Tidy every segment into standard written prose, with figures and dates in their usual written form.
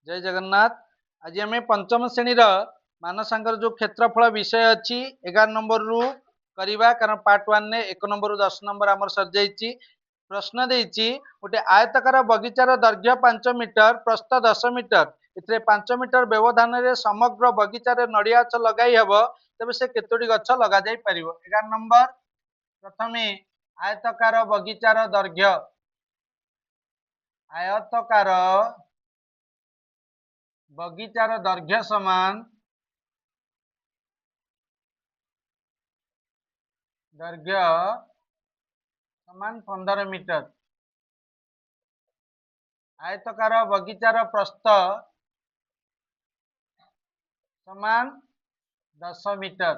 जय जगन्नाथ। आज आम पंचम श्रेणी मानसांकर जो क्षेत्रफल विषय अच्छी 11 नंबर रु करवा कारण पार्ट 1 ने 1 नंबर रु 10 नंबर आमर सर जाइए। प्रश्न देती गोटे आयतकार बगीचार दैर्घ्य 5 मीटर प्रस्थ 10 मीटर ए 5 मीटर व्यवधान में समग्र बगीचार नड़िया गछ लगे तेज से केतोटी गछ लग जाई परिवो। 11 नंबर प्रथम आयतकार बगीचार दैर्घ्य आयतकार बगीचार दैर्घ्य समान 15 मीटर। आयतकार बगीचार प्रस्थ समान 10 मीटर।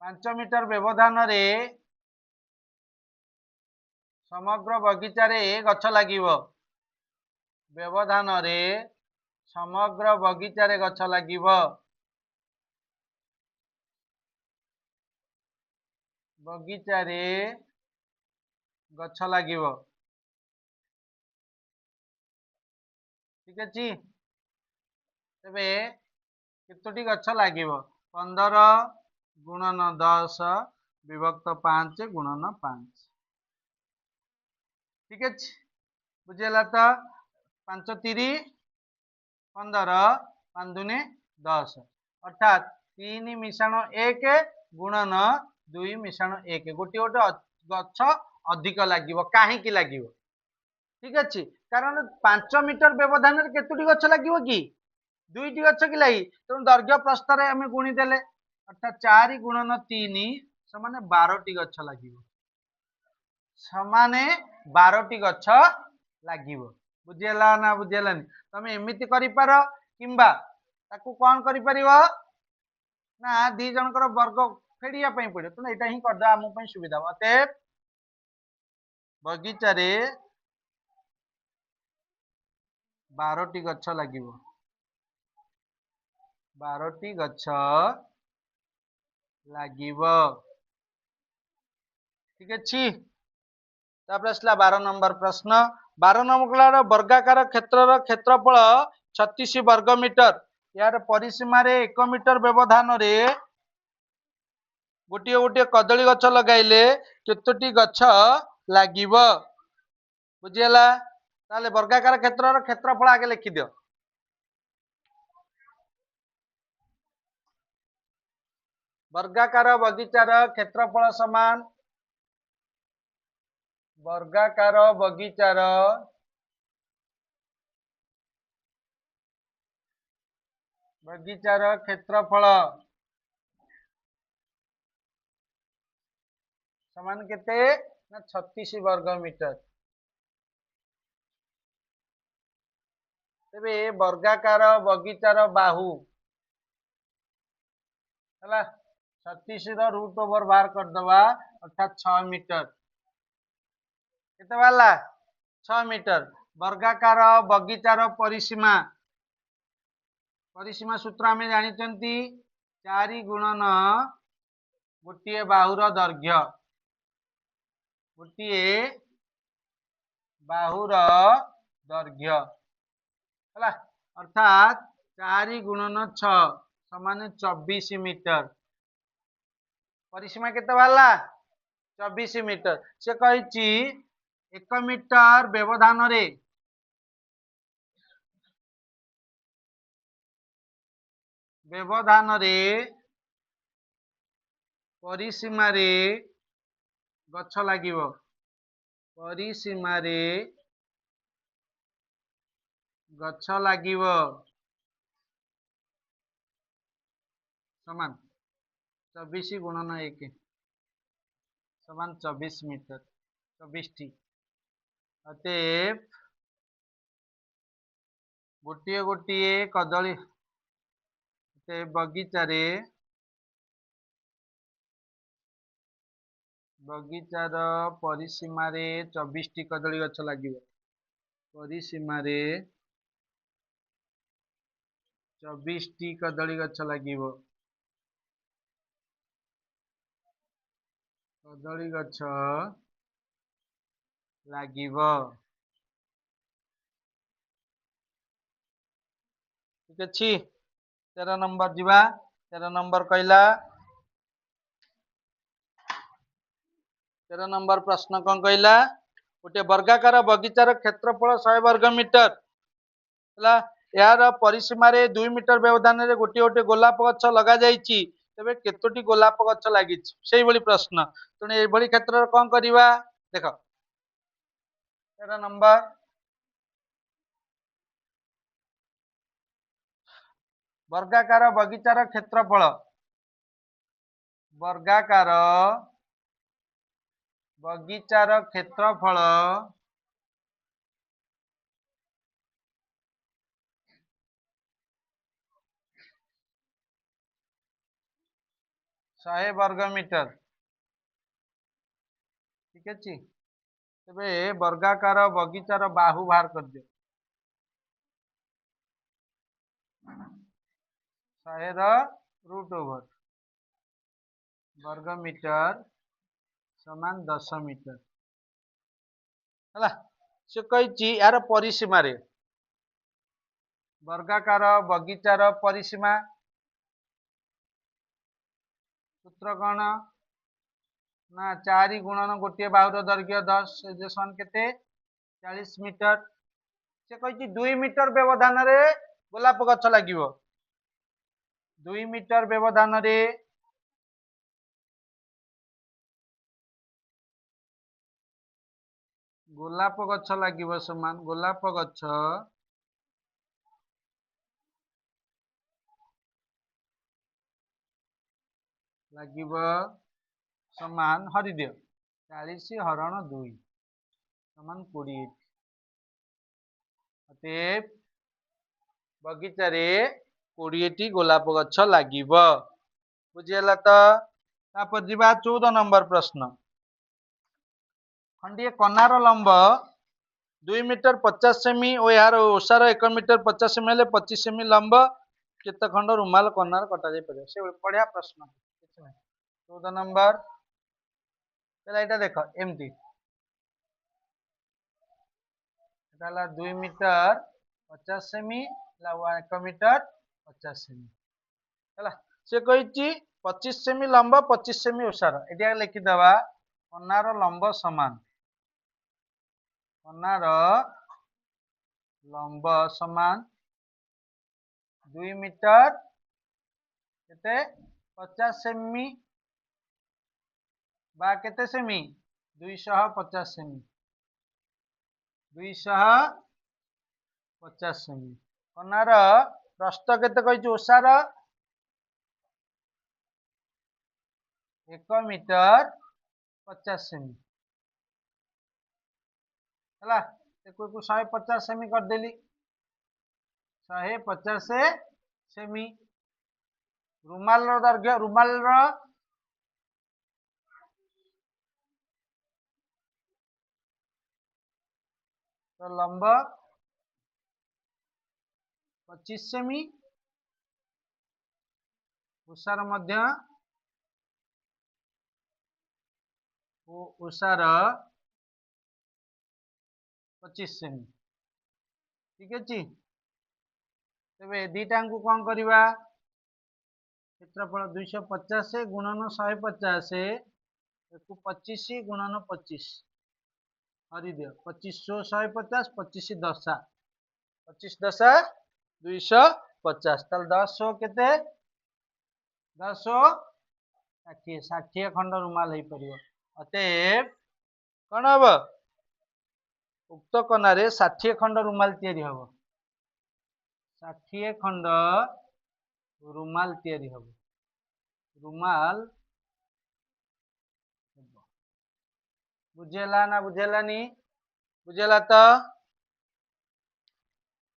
5 मीटर व्यवधान रे समग्र बगीचारे गछ लागिवो। व्यवधान रे समग्र बगीचारे गछ लागिवो। बगीचारे गछ लागिवो। ठीक अछि। तेबे केतोटी गछ लागिवो 15 गुणन 10 विभक्त 5 गुणन 5। ठीक अछि। बुझेला तो 5 3 15 5 दूने 10 अर्थात 3 मिशाण 1 गुणन 2 मिशाण 1 गोटे गोटे गछ अधिक लागिवो। काहेकि लागिवो? ठीक अच्छे कारण 5 मीटर व्यवधान में केतोटी गछ लागिवो कि दुईटी गछ कि लगी तेणु दैर्घ्य प्रस्तर आम गुणीदेले अर्थात 4 गुणन 3 समान 12टी गछ लागिवो। समाने 12टी गछ लागिवो। बुझेला ना बुझेलानी? तमे एमिति करि पार किंबा ताकू कौन करि परिवो ना दी जनकर वर्ग फेड़िया पई पड़े तो एटा ही करदा आमु पई सुविधा। अतएव बगीचारे 12टी गछ लागिवो। 12टी गछ लागिवो। ठीक अछि। तापर असला 12 नंबर प्रश्न। 12 नंबर वर्गाकार क्षेत्रर क्षेत्रफल 36 वर्ग मीटर। यार परिसीमा रे 1 मीटर व्यवधान रे गोटे गोटे कदली गछ लगाइले केतोटी गछ लागिवो? बुझियला? ताले वर्गाकार क्षेत्रर क्षेत्रफल आगे लिखि दियो। वर्गाकार बगीचार क्षेत्रफल समान वर्गाकार बगीचार क्षेत्रफल समान केते ना 36 वर्ग मीटर। तेबे वर्गाकार बगीचार बाहु हला 36 रो रूट ओवर बाहर कर दवा अर्थात 6 मीटर। केते वाला 6 मीटर। वर्गाकार बगीचार परिसीमा परिसीमा सूत्र आमे जानि चंती 4 गुणन गोटे बाहुर दैर्घ्य गोटे बाहुर दैर्घ्य हला अर्थात 4 गुणन 6 समान 24 मीटर। परिसीमा केते वाला 24 मीटर। से कहिछि 1 मीटर व्यवधान रे परिसीमा रे गछ लागिवो। परिसीमा रे गछ लागिवो समान 24 गुणन 1 समान 24 मीटर 24 टी। अतएव गोटे गोटे कदली बगीचार परिसीमा रे 24 टी कदली गछ लागिवो। परिसीमा रे 24 टी कदली गछ लागिवो। कदली गछ लागिवो। ठीक अच्छी 13 नंबर जीवा 13 नंबर कहला 13 नंबर प्रश्न कौन कहला गोटे वर्गाकार बगीचार क्षेत्रफल 100 वर्ग मीटर यार परिसीमार 2 मीटर व्यवधान में गोटे गोटे गोलाप गछ लग तेरे केतोटी गोलाप गछ लगी से प्रश्न तेणु ये क्षेत्र कौन करवा देख 13 नंबर वर्गाकार बगीचार क्षेत्रफल वर्गाकार बगीचार क्षेत्रफल 100 वर्ग मीटर ठीक अच्छे तेरे वर्गाकार बगीचार बाहु बाहर कर दियो 100 रूट ओवर वर्ग मीटर समान 10 मीटर है से कही यार परिसीमा वर्गाकार बगीचार परिसीमा सूत्र कौन ना 4 गुणन गोटे बाहुर दैर्घ्य 10 सन के 40 मीटर से कही 2 मीटर व्यवधान गोलाप गछ लगे 2 मीटर व्यवधान गोलाप गछ लगे समान गोलाप गछ लगे समान हरि दियो 40 हरण 2 समान 20 बगीचार 20 गोलाप गछ लगे बुझीगला तो जीवा 14 नंबर प्रश्न खंडे कनार लंब 2 मीटर 50 सेमी और यार ओसार 1 मीटर 50 सेमी 25 सेमी लंब केते खंड रुमाल कनार कटा जाय परियो से बढ़िया प्रश्न 14 नंबर चला देख एमती 2 मीटर 50 सेमी 1 मीटर 50 सेमी है से कही 25 सेमी लंब 25 सेमी ओसार ये लिखिदवा कनार लंब समान कनार लंब समान 2 मीटर केते 50 सेमी बा केते सेमी 250 सेमी 250 सेमी कनार प्रस्थ केते कही ओसार 1 मीटर 50 सेमी है 150 सेमी करदेली 150 सेमी रुमाल दैर्घ्य रुमाल लंब 25 सेमी ओसार मध्य ओसार 25 सेमी ठीक अच्छे तेरे दीटा को कौन करवा क्षेत्रफल 250 गुणन 150 25 गुणन 25 हरि दियो 25 150 25 दशा 25 दशा 250 ताल 10 केते 10 60 60 खंड रुमाल हो पार अतएव कौन हम उक्त कनारे 60 खंड रुमाल तैयारी हम 60 खंड रुमाल तैयारी हम रुमाल बुझेला ना बुझेलानी बुझेला तो